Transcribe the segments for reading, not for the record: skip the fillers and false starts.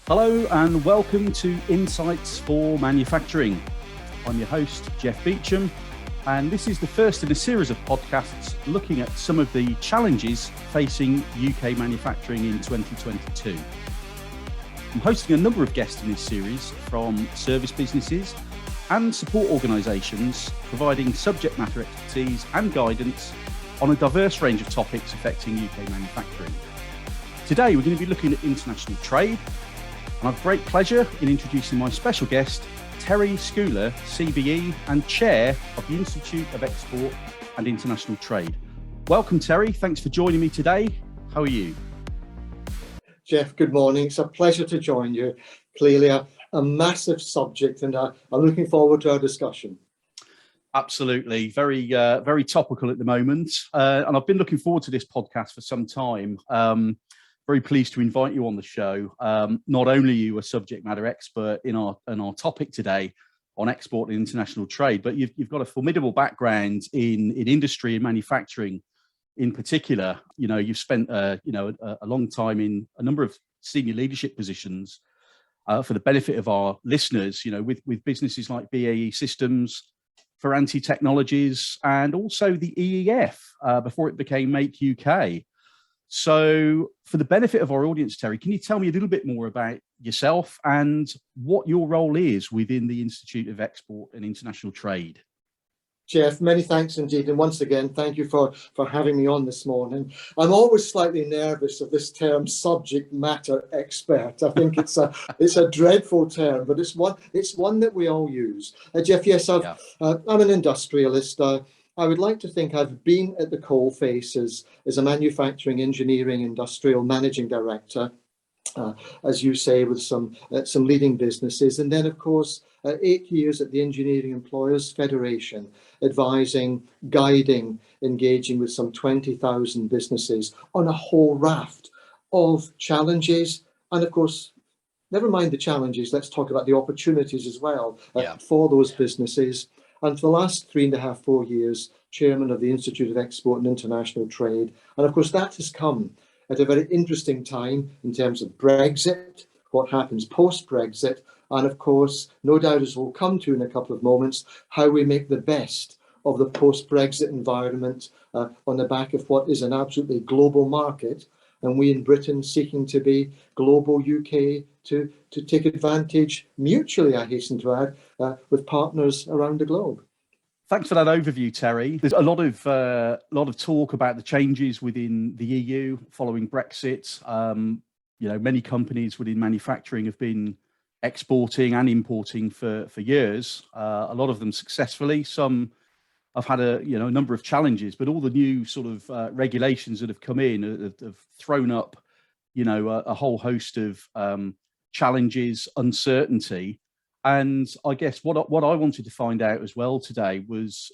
Hello and welcome to Insights for Manufacturing. I'm your host, Jeff Beecham, and this is the first in a series of podcasts looking at some of the challenges facing UK manufacturing in 2022. I'm hosting a number of guests in this series from service businesses and support organisations, providing subject matter expertise and guidance on a diverse range of topics affecting UK manufacturing. Today, we're going to be looking at international trade, and I have great pleasure in introducing my special guest, Terry Scuoler, CBE and Chair of the Institute of Export and International Trade. Welcome, Terry. Thanks for joining me today. How are you? Jeff, good morning. It's a pleasure to join you. Clearly a massive subject, and I'm looking forward to our discussion. Absolutely. Very topical at the moment. And I've been looking forward to this podcast for some time. Very pleased to invite you on the show. Not only are you a subject matter expert in our topic today on export and international trade, but you've got a formidable background in industry and manufacturing in particular. You know, you've spent a long time in a number of senior leadership positions for the benefit of our listeners, you know, with businesses like BAE Systems, Ferranti Technologies, and also the EEF before it became Make UK. So for the benefit of our audience, Terry, can you tell me a little bit more about yourself and what your role is within the Institute of Export and International Trade? Jeff, many thanks indeed. And once again, thank you for having me on this morning. I'm always slightly nervous of this term subject matter expert. I think it's a dreadful term, but it's one that we all use. Jeff, yes, I'm an industrialist. I would like to think I've been at the coalface as a manufacturing, engineering, industrial managing director, as you say, with some leading businesses. And then, of course, 8 years at the Engineering Employers Federation, advising, guiding, engaging with some 20,000 businesses on a whole raft of challenges. And of course, never mind the challenges, let's talk about the opportunities as well for those businesses. And for the last 3.5-4 years, chairman of the Institute of Export and International Trade. And of course, that has come at a very interesting time in terms of Brexit, what happens post-Brexit, and of course, no doubt as we'll come to in a couple of moments, how we make the best of the post-Brexit environment on the back of what is an absolutely global market. And we in Britain seeking to be global UK to take advantage mutually, I hasten to add, with partners around the globe. Thanks for that overview, Terry. There's a lot of talk about the changes within the EU following Brexit. Many companies within manufacturing have been exporting and importing for years. A lot of them successfully. Some have had a number of challenges, but all the new sort of regulations that have come in have thrown up, a whole host of challenges, uncertainty. And I guess what I wanted to find out as well today was,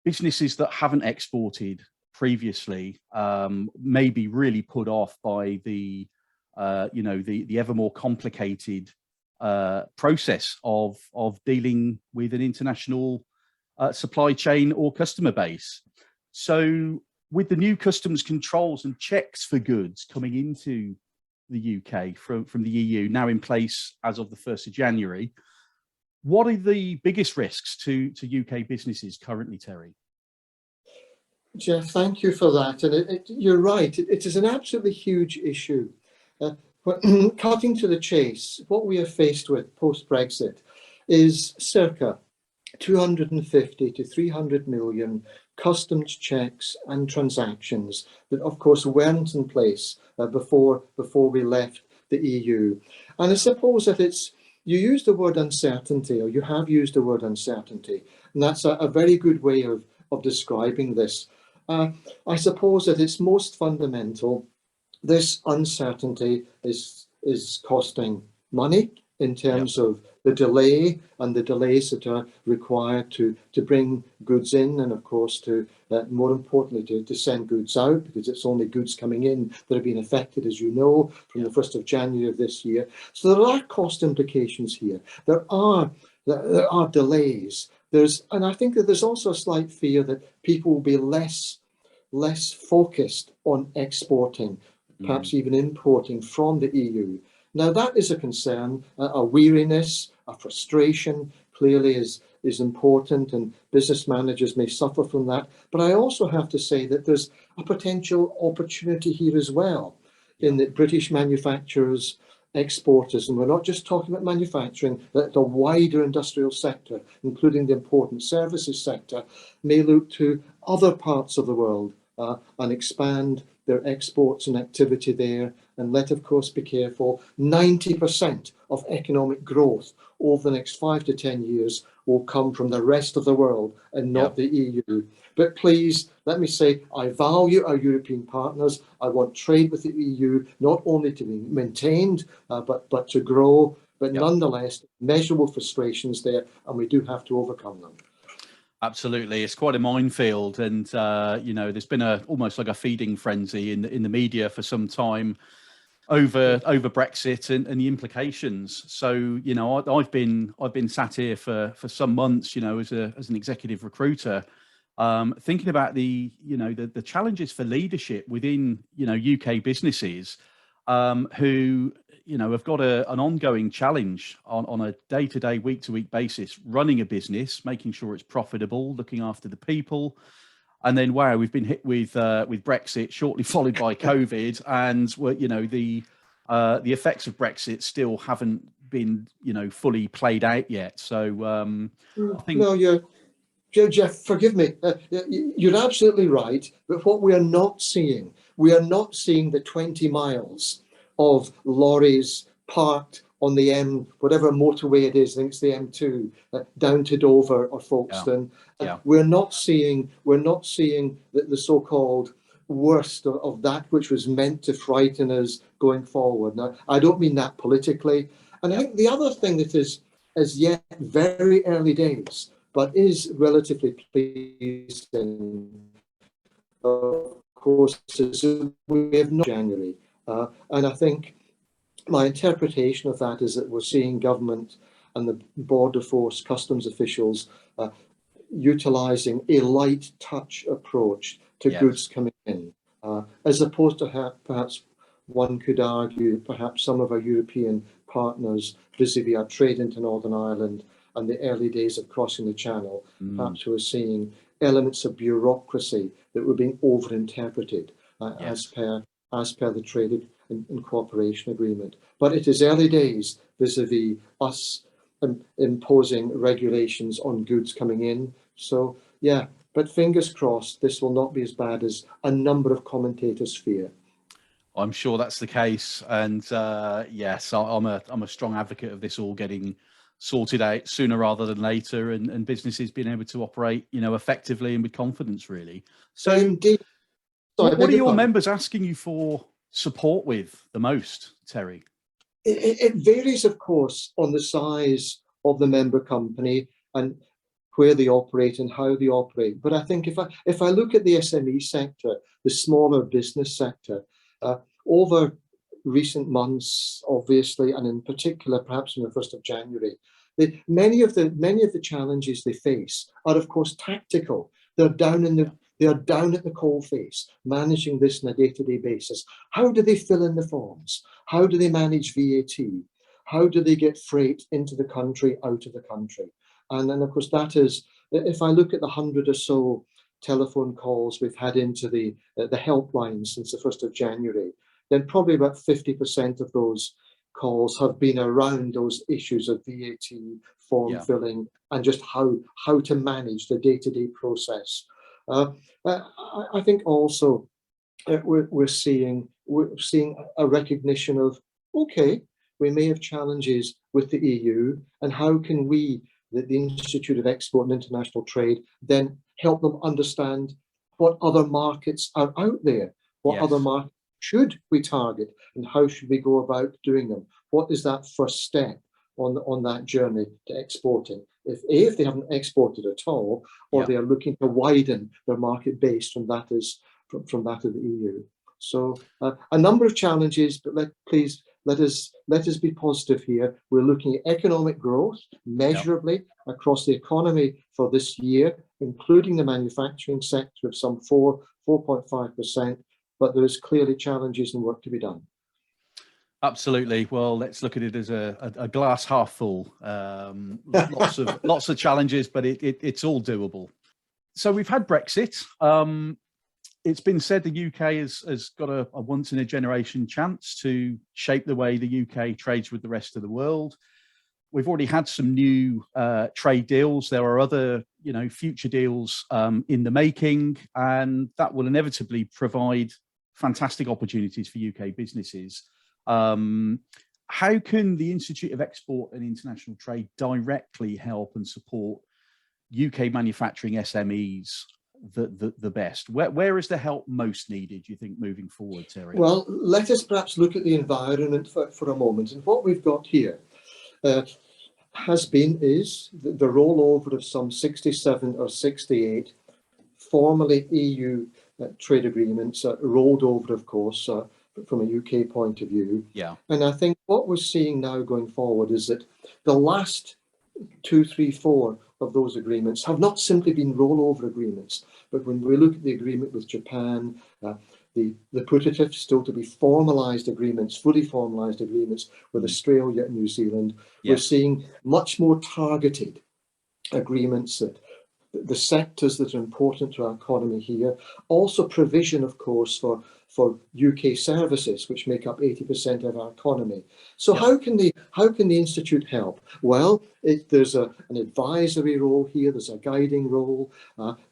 businesses that haven't exported previously may be really put off by the ever more complicated process of dealing with an international supply chain or customer base. So with the new customs controls and checks for goods coming into the UK from the EU now in place as of the 1st of January, what are the biggest risks to UK businesses currently, Terry? Jeff, thank you for that. And you're right, it is an absolutely huge issue. Cutting to the chase, what we are faced with post-Brexit is circa 250 to 300 million customs checks and transactions that, of course, weren't in place before we left the EU. And I suppose that you use the word uncertainty, or you have used the word uncertainty, and that's a very good way of describing this. I suppose that it's most fundamental. This uncertainty is costing money in terms of the delay and the delays that are required to bring goods in, and of course to more importantly to send goods out, because it's only goods coming in that have been affected, as you know, from the 1st of January of this year. So there are cost implications here. There are delays. And I think that there's also a slight fear that people will be less focused on exporting, perhaps even importing from the EU. Now that is a concern, a weariness, a frustration clearly is important, and business managers may suffer from that. But I also have to say that there's a potential opportunity here as well, in that British manufacturers, exporters, and we're not just talking about manufacturing, that the wider industrial sector, including the important services sector, may look to other parts of the world and expand their exports and activity there. And let, of course, be careful, 90% of economic growth over the next 5 to 10 years will come from the rest of the world and not the EU. But please, let me say, I value our European partners. I want trade with the EU not only to be maintained, but to grow. But nonetheless, measurable frustrations there, and we do have to overcome them. Absolutely, it's quite a minefield, and you know, there's been almost like a feeding frenzy in the media for some time over Brexit and the implications. So, you know, I've been sat here for some months, you know, as an executive recruiter, thinking about the challenges for leadership within, you know, UK businesses, who, you know, have got an ongoing challenge on a day-to-day, week-to-week basis, running a business, making sure it's profitable, looking after the people. And then, wow, we've been hit with Brexit, shortly followed by COVID, and you know, the effects of Brexit still haven't been, you know, fully played out yet. So I think Jeff, forgive me. You're absolutely right. But what we are not seeing the 20 miles of lorries parked on the whatever motorway it is. I think it's the M2 down to Dover or Folkestone. We're not seeing the so-called worst of that which was meant to frighten us going forward. Now, I don't mean that politically. And I think the other thing that is as yet very early days, but is relatively pleasing, of course, is we have not January. And I think my interpretation of that is that we're seeing government and the border force customs officials utilising a light touch approach to goods coming in, as opposed to perhaps one could argue perhaps some of our European partners vis-a-vis our trade into Northern Ireland and the early days of crossing the Channel, perhaps we were seeing elements of bureaucracy that were being overinterpreted as per the Trade and Cooperation Agreement. But it is early days vis-a-vis us imposing regulations on goods coming in. So, yeah, but fingers crossed, this will not be as bad as a number of commentators fear. I'm sure that's the case. And yes, I'm a strong advocate of this all getting sorted out sooner rather than later, and businesses being able to operate, you know, effectively and with confidence, really. So indeed. What are your members asking you for support with the most, Terry? It varies, of course, on the size of the member company and where they operate and how they operate. But I think if I look at the SME sector, the smaller business sector, over recent months, obviously, and in particular, perhaps on the 1st of January, many of the challenges they face are, of course, tactical. They're down at the coalface, managing this on a day-to-day basis. How do they fill in the forms? How do they manage VAT? How do they get freight into the country, out of the country? And then, of course, that is, if I look at the 100 or so telephone calls we've had into the helpline since the 1st of January, then probably about 50% of those calls have been around those issues of VAT, form filling, and just how to manage the day-to-day process. I think also we're seeing a recognition of, okay, we may have challenges with the EU, and how can we, the Institute of Export and International Trade, then help them understand what other markets are out there, what other markets should we target, and how should we go about doing them? What is that first step on that journey to exporting? If they haven't exported at all, or they are looking to widen their market base from that of the EU. So a number of challenges, but please let us be positive here. We're looking at economic growth measurably across the economy for this year, including the manufacturing sector of some 4.5%. But there is clearly challenges and work to be done. Absolutely. Well, let's look at it as a glass half full. Lots of challenges, but it's all doable. So we've had Brexit. It's been said the UK has got a once in a generation chance to shape the way the UK trades with the rest of the world. We've already had some new trade deals. There are other, future deals in the making, and that will inevitably provide fantastic opportunities for UK businesses. How can the Institute of Export and International Trade directly help and support UK manufacturing SMEs the best? Where is the help most needed, do you think, moving forward, Terry? Well, let us perhaps look at the environment for a moment. And what we've got here is the rollover of some 67 or 68 formerly EU trade agreements rolled over, of course, from a UK point of view. Yeah. And I think what we're seeing now going forward is that the last 2, 3, 4 of those agreements have not simply been rollover agreements, but when we look at the agreement with Japan, the putative still to be formalised agreements, fully formalised agreements with Australia and New Zealand, we're seeing much more targeted agreements that the sectors that are important to our economy here, also provision, of course, for UK services, which make up 80% of our economy. So how can the Institute help? Well, there's an advisory role here, there's a guiding role.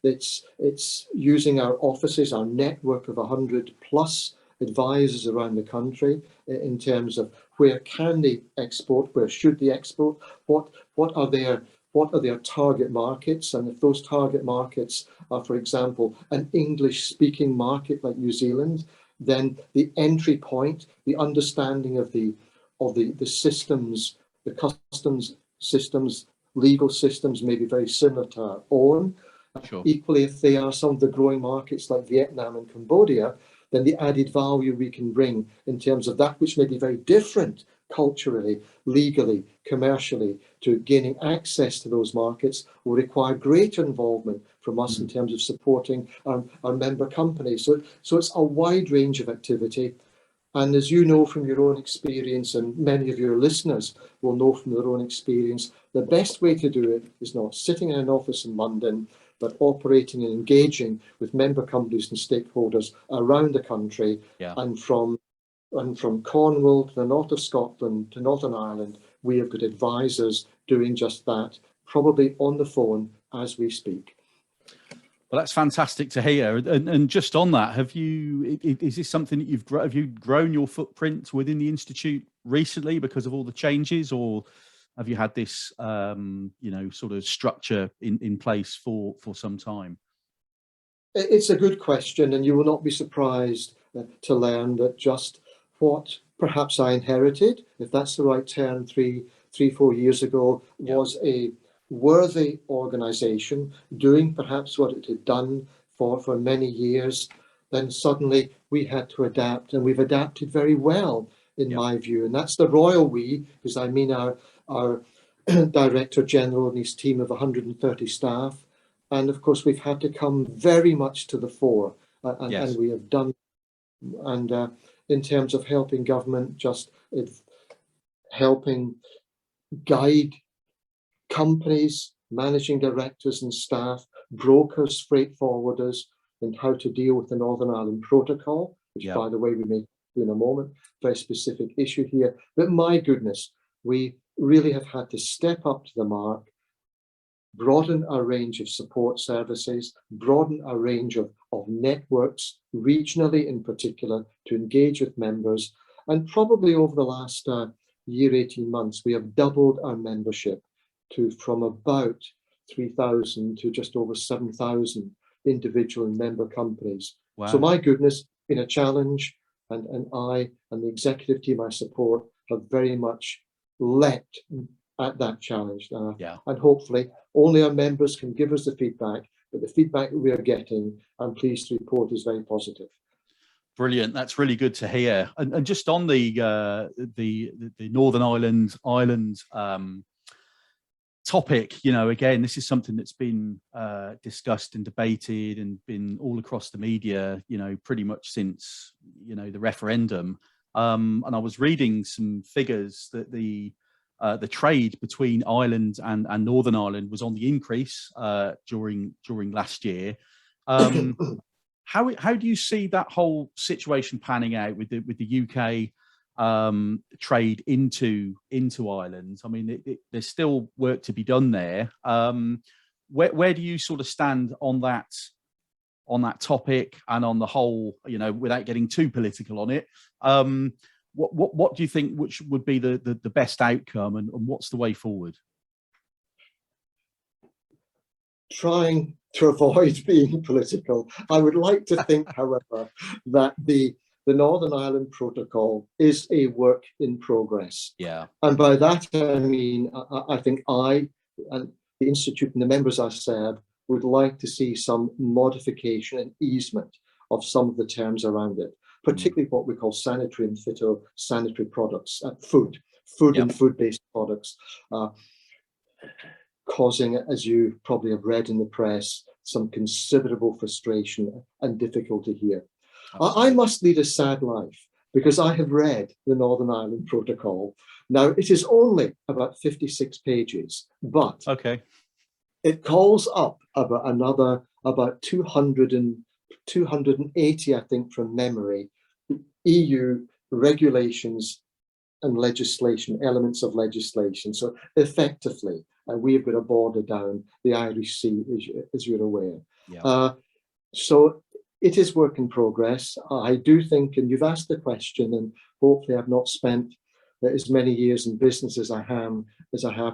It's using our offices, our network of 100 plus advisors around the country in terms of where can they export, where should they export, what are their target markets, and if those target markets are, for example, an English-speaking market like New Zealand, then the entry point, the understanding of the systems, the customs systems, legal systems may be very similar to our own. Sure. Equally, if they are some of the growing markets like Vietnam and Cambodia, then the added value we can bring in terms of that which may be very different culturally, legally, commercially, to gaining access to those markets will require greater involvement from us in terms of supporting our member companies. So it's a wide range of activity. And as you know from your own experience, and many of your listeners will know from their own experience, the best way to do it is not sitting in an office in London, but operating and engaging with member companies and stakeholders around the country. And from Cornwall to the north of Scotland to Northern Ireland, we have got advisors doing just that, probably on the phone as we speak. Well, that's fantastic to hear. And just on that, is this something that have you grown your footprint within the Institute recently because of all the changes, or have you had this, sort of structure in place for some time? It's a good question, and you will not be surprised to learn that just what perhaps I inherited, if that's the right term, 4 years ago, was a worthy organisation doing perhaps what it had done for many years. Then suddenly we had to adapt, and we've adapted very well, in my view. And that's the royal we, because I mean our Director General and his team of 130 staff. And of course, we've had to come very much to the fore, and we have done. And in terms of helping government, just helping guide companies, managing directors and staff, brokers, freight forwarders, and how to deal with the Northern Ireland Protocol, which, by the way, we may do in a moment, very specific issue here. But my goodness, we really have had to step up to the mark, broaden our range of support services, broaden our range of networks, regionally in particular, to engage with members. And probably over the last year, 18 months, we have doubled our membership from about 3,000 to just over 7,000 individual and member companies. Wow. So my goodness, been a challenge, and I and the executive team I support have very much leapt at that challenge. And hopefully only our members can give us the feedback, but the feedback that we are getting, I'm pleased to report, is very positive. Brilliant. That's really good to hear. And just on the Northern Ireland topic, again, this is something that's been discussed and debated and been all across the media, pretty much since, the referendum. And I was reading some figures that the trade between Ireland and Northern Ireland was on the increase during last year. How do you see that whole situation panning out with the UK trade into Ireland? I mean, there's still work to be done there. Where do you sort of stand on that topic and on the whole, without getting too political on it? What do you think which would be the best outcome, and what's the way forward? Trying to avoid being political, I would like to think, however, that the Northern Ireland Protocol is a work in progress. Yeah. And by that, I mean, I think I and the Institute and the members I serve would like to see some modification and easement of some of the terms around it, particularly what we call sanitary and phytosanitary products, food Yep. and food-based products, causing, as you probably have read in the press, some considerable frustration and difficulty here. I must lead a sad life because I have read the Northern Ireland Protocol. Now, it is only about 56 pages, but okay, it calls up about 280, I think, from memory, EU regulations and legislation, elements of legislation. So effectively, we've got a border down the Irish Sea, as you're aware. Yeah. So it is work in progress. I do think, and you've asked the question, and hopefully I've not spent as many years in business as I have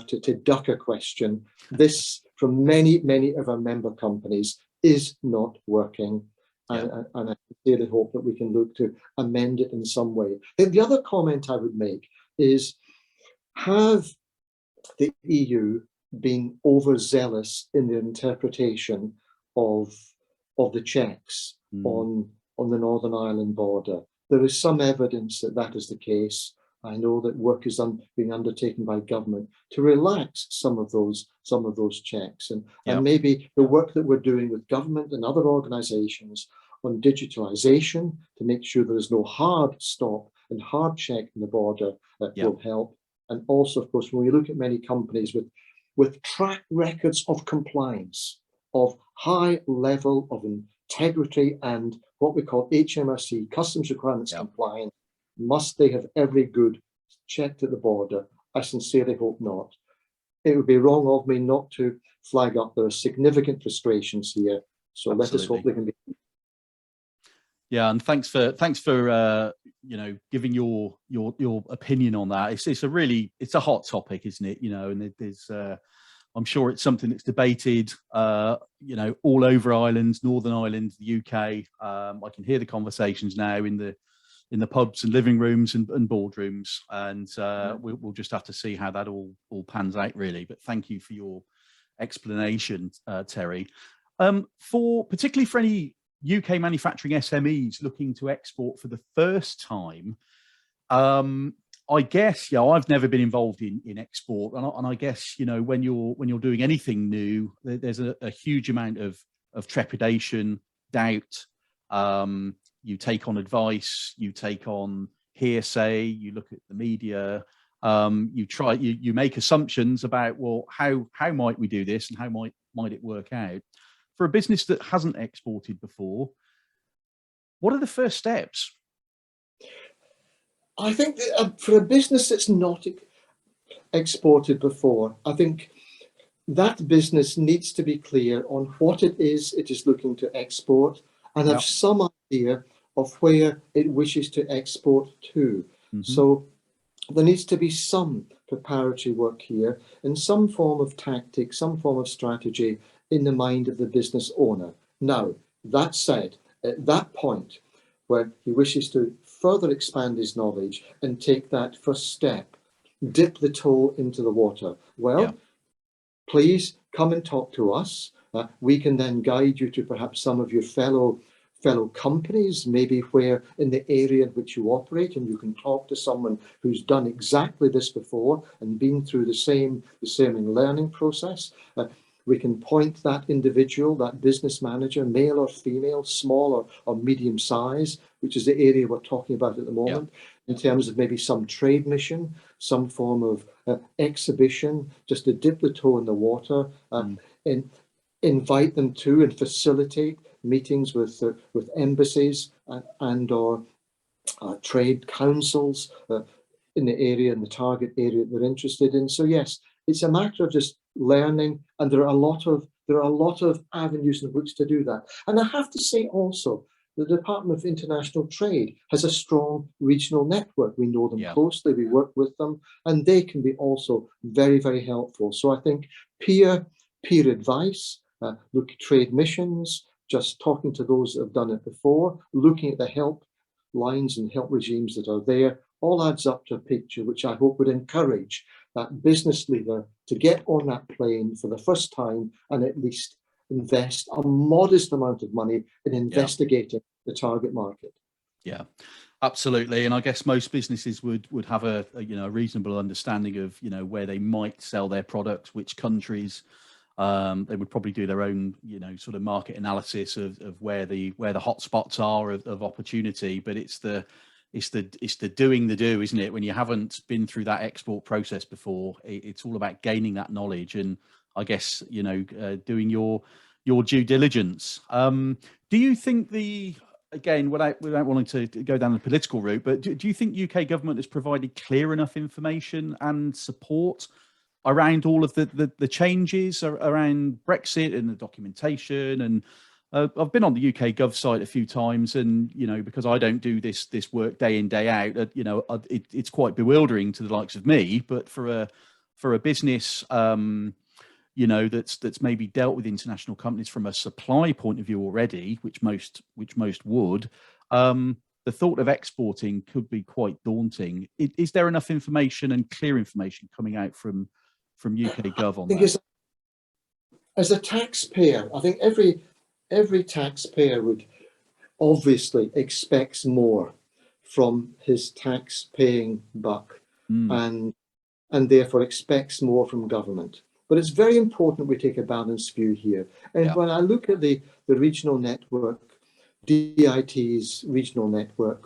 to duck a question. This, from many of our member companies, is not working. Yeah. And I really hope that we can look to amend it in some way. And the other comment I would make is, have the EU been overzealous in their interpretation of the checks on the Northern Ireland border? There is some evidence that that is the case. I know that work is being undertaken by government to relax some of those checks, and maybe the work that we're doing with government and other organisations on digitalisation to make sure there is no hard stop and hard check in the border will help. And also, of course, when we look at many companies with track records of compliance, of high level of integrity and what we call HMRC, customs requirements compliance, must they have every good checked at the border? I sincerely hope not. It would be wrong of me not to flag up there are significant frustrations here. So Let us hope they can be. Yeah, and thanks for giving your opinion on that. It's a hot topic, isn't it? And there's I'm sure it's something that's debated all over Ireland, Northern Ireland, the UK. I can hear the conversations now in the pubs and living rooms and boardrooms, and we'll just have to see how that all pans out, really. But thank you for your explanation, Terry. Particularly for any UK manufacturing SMEs looking to export for the first time, I guess, I've never been involved in export, and I guess, when you're doing anything new, there's a huge amount of trepidation, doubt. You take on advice, you take on hearsay, you look at the media, you make assumptions about, well, how might we do this and how might it work out? For a business that hasn't exported before, what are the first steps? I think that, for a business that's not exported before, I think that business needs to be clear on what it is looking to export, and have some idea of where it wishes to export to. So there needs to be some preparatory work here, and some form of tactic, some form of strategy in the mind of the business owner. Now, that said, at that point where he wishes to further expand his knowledge and take that first step, dip the toe into the water, please come and talk to us. We can then guide you to perhaps some of your fellow companies, maybe where in the area in which you operate, and you can talk to someone who's done exactly this before and been through the same learning process. We can point that individual, that business manager, male or female, small or medium size, which is the area we're talking about at the moment, in terms of maybe some trade mission, some form of exhibition, just to dip the toe in the water, and invite them to and facilitate meetings with embassies and or trade councils in the area, in the target area that they're interested in. So yes, it's a matter of just learning, and there are a lot of avenues in which to do that. And I have to say also, the Department of International Trade has a strong regional network. We know them closely, we work with them, and they can be also very, very helpful. So I think peer advice, look at trade missions, just talking to those that have done it before, looking at the help lines and help regimes that are there, all adds up to a picture which I hope would encourage that business leader to get on that plane for the first time and at least invest a modest amount of money in investigating the target market. Yeah, absolutely. And I guess most businesses would have a reasonable understanding of where they might sell their products, which countries. They would probably do their own sort of market analysis of where the hotspots are of opportunity. But it's the doing the do, isn't it? When you haven't been through that export process before, it's all about gaining that knowledge and I guess doing your due diligence. Do you think again, without wanting to go down the political route, but do you think UK government has provided clear enough information and support around all of the changes around Brexit and the documentation? And I've been on the UK Gov site a few times, and because I don't do this work day in day out, it's quite bewildering to the likes of me. But for a business, that's maybe dealt with international companies from a supply point of view already, which most would. The thought of exporting could be quite daunting. Is there enough information and clear information coming out from UK Gov on that? As a taxpayer, I think every taxpayer would obviously expects more from his tax-paying buck, and therefore expects more from government. But it's very important we take a balanced view here. And when I look at the regional network, DIT's regional network,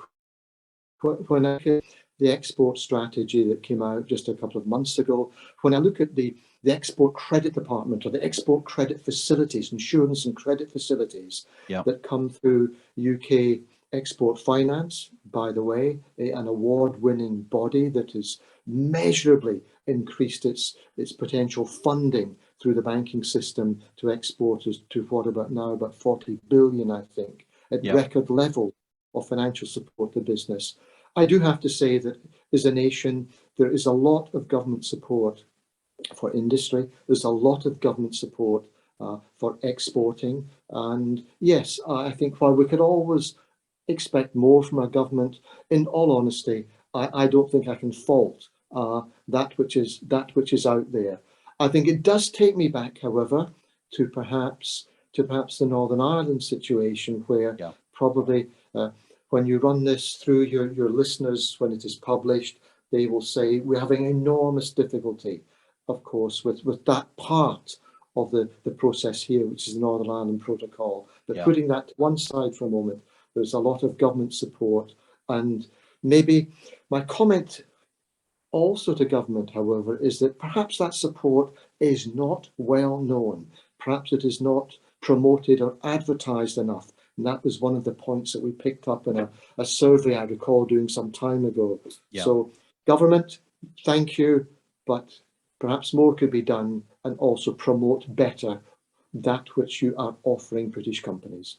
when I look at the export strategy that came out just a couple of months ago, when I look at the export credit department or the export credit facilities, insurance and credit facilities that come through UK Export Finance, by the way, an award-winning body that has measurably increased its potential funding through the banking system to exporters to what about 40 billion, I think, at record level of financial support to business. I do have to say that as a nation, there is a lot of government support for industry. There's a lot of government support for exporting. And yes, I think while we could always expect more from our government, in all honesty, I don't think I can fault that which is out there. I think it does take me back, however, to perhaps the Northern Ireland situation, where probably when you run this through your listeners, when it is published, they will say we're having enormous difficulty, of course, with that part of the process here, which is the Northern Ireland Protocol. But putting that to one side for a moment, there's a lot of government support. And maybe my comment also to government, however, is that perhaps that support is not well known. Perhaps it is not promoted or advertised enough. And that was one of the points that we picked up in a survey I recall doing some time ago. So government, thank you, but perhaps more could be done, and also promote better that which you are offering British companies.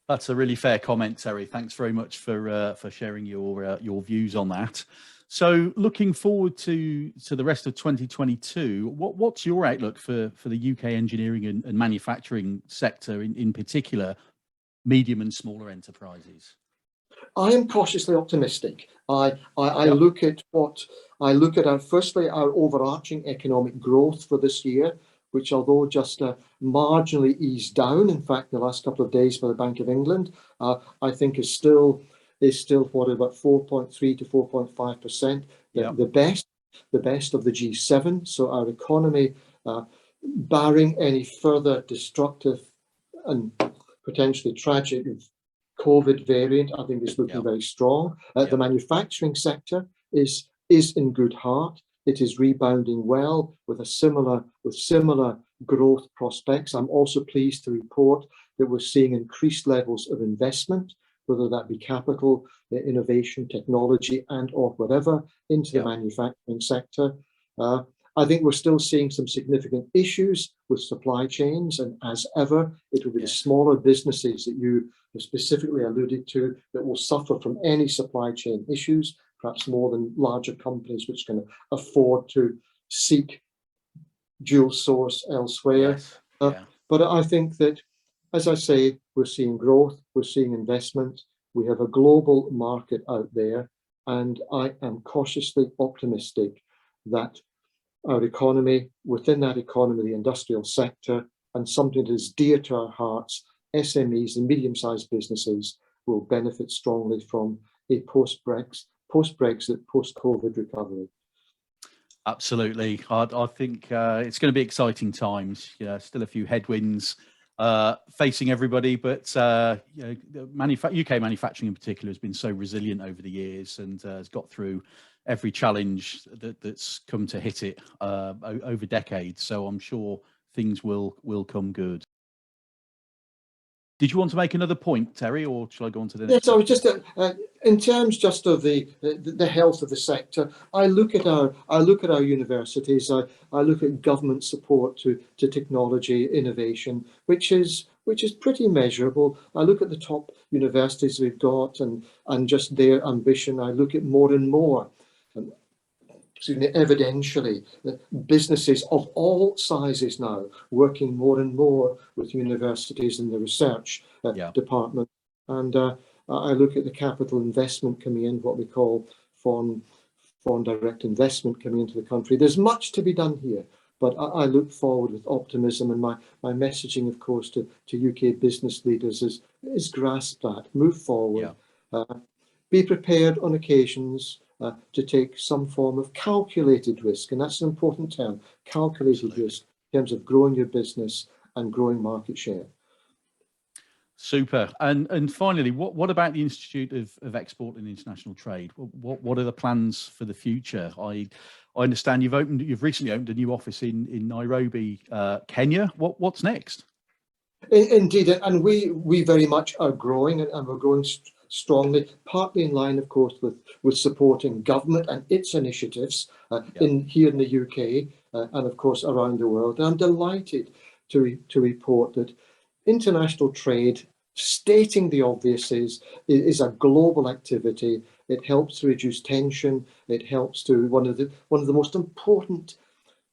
That's a really fair comment, Terry. Thanks very much for sharing your views on that. So looking forward to the rest of 2022, what's your outlook for the UK engineering and manufacturing sector, in particular, medium and smaller enterprises? I am cautiously optimistic. I look at firstly our overarching economic growth for this year, which, although just marginally eased down, in fact, the last couple of days by the Bank of England, I think is still what, about 4.3 to 4.5%, the best of the G7. So our economy barring any further destructive and potentially tragic COVID variant, I think is looking very strong. The manufacturing sector is in good heart. It is rebounding well with similar growth prospects. I'm also pleased to report that we're seeing increased levels of investment, whether that be capital, innovation, technology, and or whatever, into the manufacturing sector. I think we're still seeing some significant issues with supply chains, and as ever, it will be the smaller businesses that you specifically alluded to that will suffer from any supply chain issues, perhaps more than larger companies which can afford to seek dual source elsewhere. But I think that, as I say, we're seeing growth, we're seeing investment, we have a global market out there, and I am cautiously optimistic that our economy, within that economy, the industrial sector, and something that is dear to our hearts, SMEs and medium-sized businesses will benefit strongly from a post-Brexit, post-COVID recovery. Absolutely. I think it's going to be exciting times. Still a few headwinds facing everybody, but UK manufacturing in particular has been so resilient over the years and has got through every challenge that's come to hit it over decades. So I'm sure things will come good. Did you want to make another point, Terry, or shall I go on to the next? Yes, I was just in terms just of the health of the sector. I look at our universities. I look at government support to technology innovation, which is pretty measurable. I look at the top universities we've got and just their ambition. I look at more and more. Evidentially, businesses of all sizes now working more and more with universities in the research department. And I look at the capital investment coming in, what we call foreign direct investment coming into the country. There's much to be done here, but I look forward with optimism. And my messaging, of course, to UK business leaders is grasp that, move forward, be prepared on occasions to take some form of calculated risk. And that's an important term, calculated risk, in terms of growing your business and growing market share. Super. And finally, what about the Institute of Export and International Trade? What are the plans for the future? I understand you've recently opened a new office in Nairobi, Kenya. What's next? Indeed, and we very much are growing, and we're growing strongly, partly in line, of course, with supporting government and its initiatives here in the UK and, of course, around the world. And I'm delighted to report that international trade, stating the obvious, is a global activity. It helps to reduce tension. It helps to one of the most important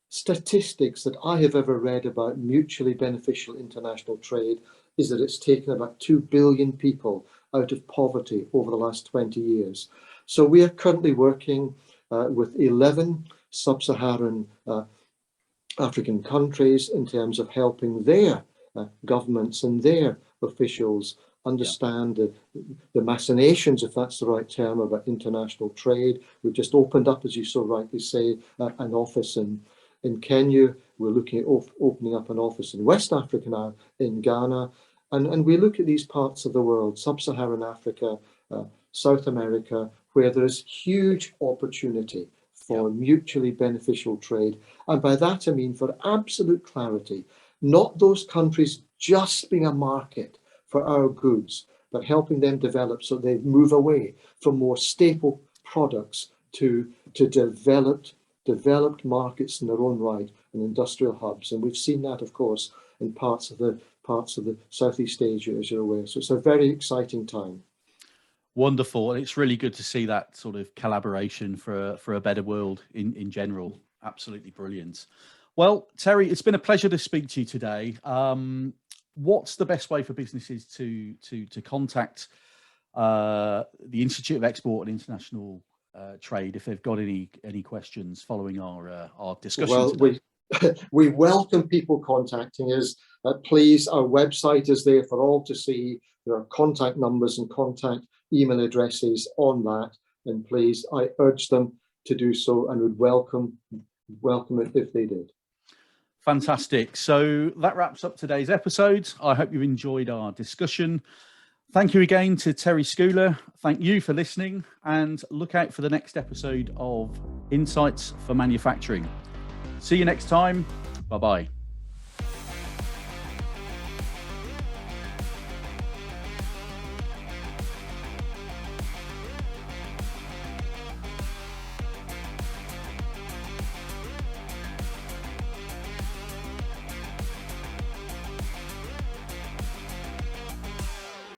statistics that I have ever read about mutually beneficial international trade is that it's taken about 2 billion people out of poverty over the last 20 years. So we are currently working with 11 sub-Saharan African countries in terms of helping their governments and their officials understand the machinations, if that's the right term, about international trade. We've just opened up, as you so rightly say, an office in Kenya. We're looking at opening up an office in West Africa now, in Ghana. And we look at these parts of the world, sub-Saharan Africa, South America, where there's huge opportunity for mutually beneficial trade. And by that I mean, for absolute clarity, not those countries just being a market for our goods, but helping them develop so they move away from more staple products to developed markets in their own right and industrial hubs. And we've seen that, of course, in parts of the Southeast Asia, as you're aware. So it's a very exciting time. Wonderful. And it's really good to see that sort of collaboration for a better world in general. Absolutely brilliant. Well, Terry, it's been a pleasure to speak to you today. What's the best way for businesses to contact the Institute of Export and International Trade if they've got any questions following our discussion today? We welcome people contacting us. Please, our website is there for all to see. There are contact numbers and contact email addresses on that. And please, I urge them to do so and would welcome it if they did. Fantastic. So that wraps up today's episode. I hope you enjoyed our discussion. Thank you again to Terry Scuoler. Thank you for listening, and look out for the next episode of Insights for Manufacturing. See you next time. Bye-bye.